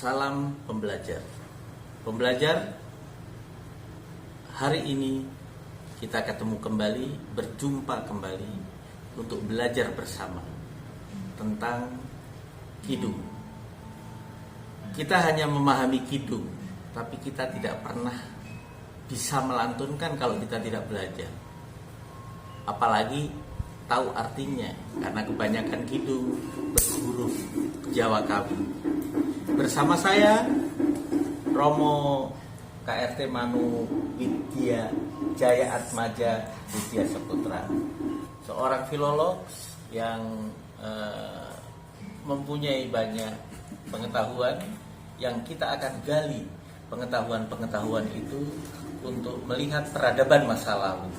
Salam pembelajar. Pembelajar, hari ini kita ketemu kembali, berjumpa kembali untuk belajar bersama tentang kidung. Kita hanya memahami kidung, tapi kita tidak pernah bisa melantunkan kalau kita tidak belajar. Apalagi tahu artinya, karena kebanyakan kidung berhuruf Jawa Kawi. Bersama saya Romo KRT Manu Widya Jaya Atmaja Widya Saputra, seorang filolog yang mempunyai banyak pengetahuan yang kita akan gali pengetahuan-pengetahuan itu untuk melihat peradaban masa lalu,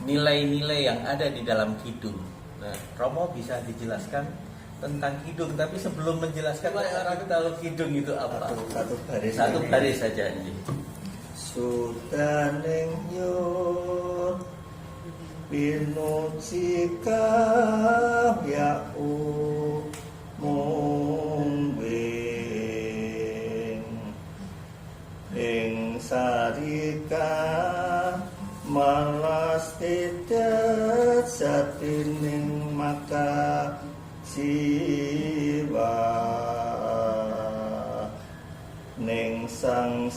nilai-nilai yang ada di dalam kidung. Nah, Romo bisa dijelaskan tentang kidung, tapi sebelum menjelaskan orang tahu kidung itu apa? Satu baris saja ini. Sudaning yo pinucika ya mumbing ing sarika malas tidak satining maka siwa ning sang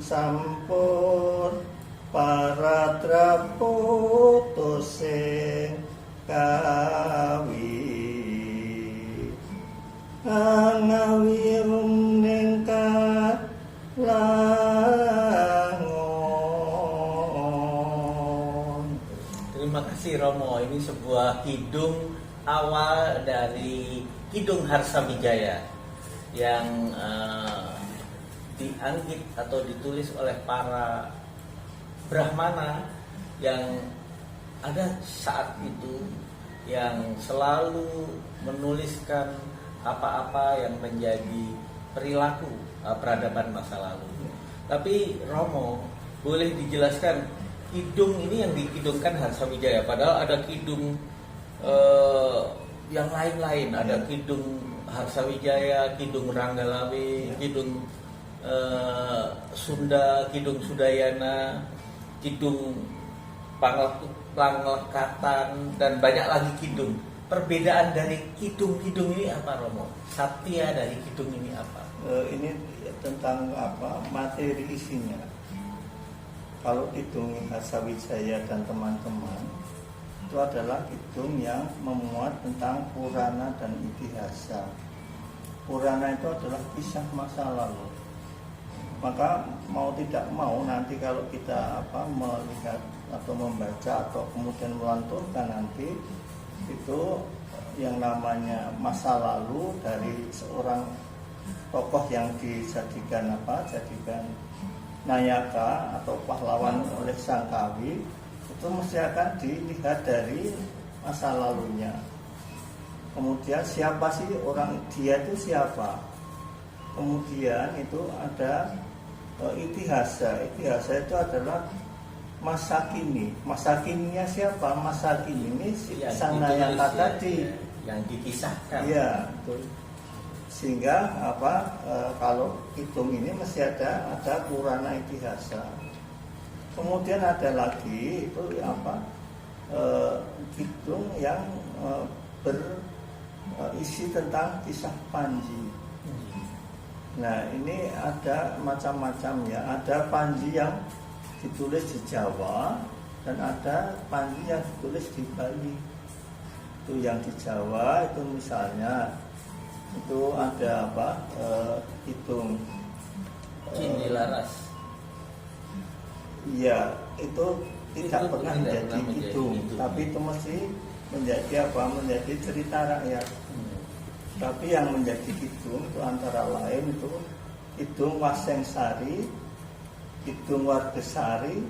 sampun paratraputo sing kawi angawi ning kalangon. Terima kasih Romo, ini sebuah kidung awal dari Kidung Harsawijaya yang dianggit atau ditulis oleh para Brahmana yang ada saat itu, yang selalu menuliskan apa-apa yang menjadi perilaku peradaban masa lalu. Tapi Romo, boleh dijelaskan kidung ini yang dikidungkan Harsawijaya, padahal ada kidung yang lain-lain, ada kidung Harsawijaya, kidung Ranggalawe, kidung Sunda, kidung Sudayana, kidung Panglekatan, dan banyak lagi kidung. Perbedaan dari kidung-kidung ini apa, Romo? Satya dari kidung ini apa? Ini tentang apa, materi isinya. Kalau kidung Harsawijaya dan teman-teman itu adalah kidung yang memuat tentang Purana dan Itihasa. Purana itu adalah kisah masa lalu. Maka mau tidak mau nanti kalau kita melihat atau membaca atau kemudian melanturkan nanti itu yang namanya masa lalu dari seorang tokoh yang dijadikan jadikan nayaka atau pahlawan oleh sang kawi, itu mesti akan dilihat dari masa lalunya. Kemudian siapa sih orang dia itu siapa? Kemudian itu ada itihasa. Itihasa itu adalah masa kini. Masa kininya siapa? Masa kini ini sang nayaka tadi yang dikisahkan. Iya, betul. Sehingga kalau kidung ini mesti ada Purana Itihasa. Kemudian ada lagi itu kidung yang berisi tentang kisah Panji. Nah, ini ada macam-macam ya. Ada Panji yang ditulis di Jawa dan ada Panji yang ditulis di Bali. Itu yang di Jawa itu misalnya itu ada kidung Cindi Laras. Iya, itu tidak Itu pernah tidak menjadi pernah menjadi kidung, kidung. tapi itu mesti menjadi apa? Menjadi cerita rakyat. Tapi yang menjadi kidung itu antara lain itu kidung Wasengsari, kidung Wargesari,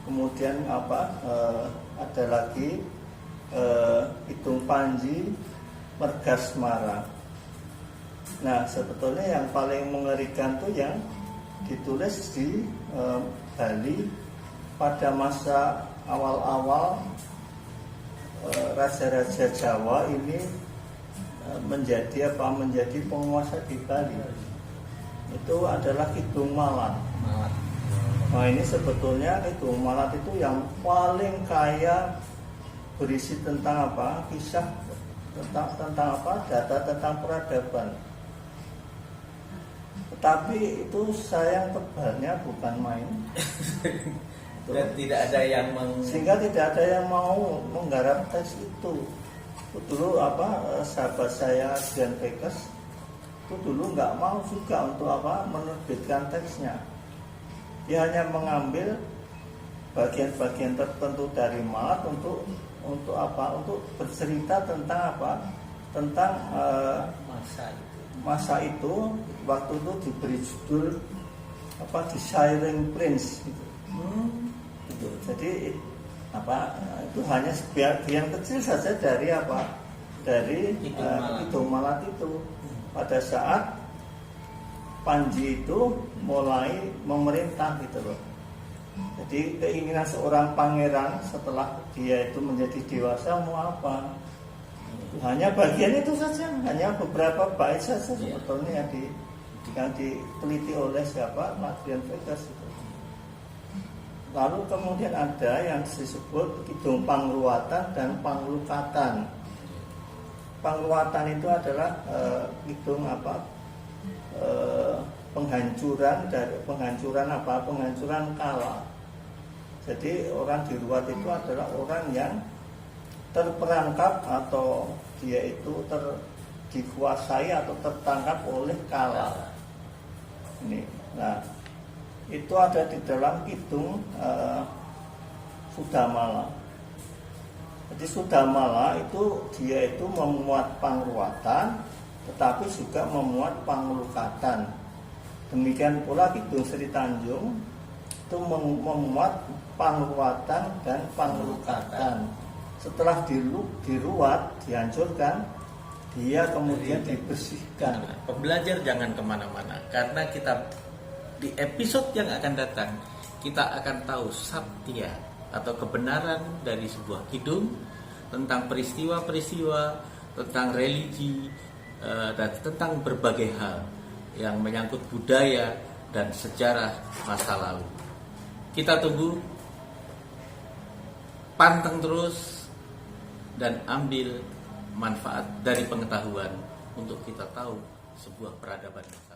kemudian apa? Ada lagi kidung Panji, Mergasmara. Nah, sebetulnya yang paling mengerikan tuh yang ditulis di Bali pada masa awal-awal raja-raja Jawa ini menjadi penguasa di Bali. Itu adalah Kidung Malat. Nah, ini sebetulnya Kidung Malat itu yang paling kaya berisi tentang apa? Kisah tentang apa? Data tentang peradaban. Tetapi itu sayang tebalnya bukan main. Dan tidak ada yang Sehingga tidak ada yang mau menggarap teks itu. Dulu sahabat saya Dian Pekes itu dulu nggak mau juga untuk menerbitkan teksnya. Dia hanya mengambil bagian-bagian tertentu dari Malat untuk bercerita tentang tentang masa itu waktu itu diberi judul The Shining Prince gitu. Gitu. Jadi itu hanya sebagian kecil saja dari dari Kidung Malat itu. Pada saat Panji itu mulai memerintah gitu loh. Jadi keinginan seorang pangeran setelah dia itu menjadi dewasa mau apa? Hanya bagian itu saja, hanya beberapa bait saja sebetulnya yang diteliti oleh siapa? Dian Pekes itu. Lalu kemudian ada yang disebut Kidung Pangruatan dan Panglukatan. Pangruatan itu adalah kidung penghancuran kala. Jadi orang di Ruat itu adalah orang yang terperangkap atau dia itu dikuasai atau tertangkap oleh kala. Ini, nah itu ada di dalam kidung Sudamala. Jadi Sudamala itu dia itu memuat pangruatan, tetapi juga memuat panglukatan. Demikian pula kidung Sri Tanjung itu memuat pangruatan dan panglukatan. Setelah diruat, dihancurkan, dia kemudian dibersihkan. Pembelajar jangan kemana-mana, karena kita di episode yang akan datang kita akan tahu satya atau kebenaran dari sebuah kidung, tentang peristiwa-peristiwa, tentang religi, dan tentang berbagai hal yang menyangkut budaya dan sejarah masa lalu. Kita tunggu, panteng terus, dan ambil manfaat dari pengetahuan untuk kita tahu sebuah peradaban masa lalu.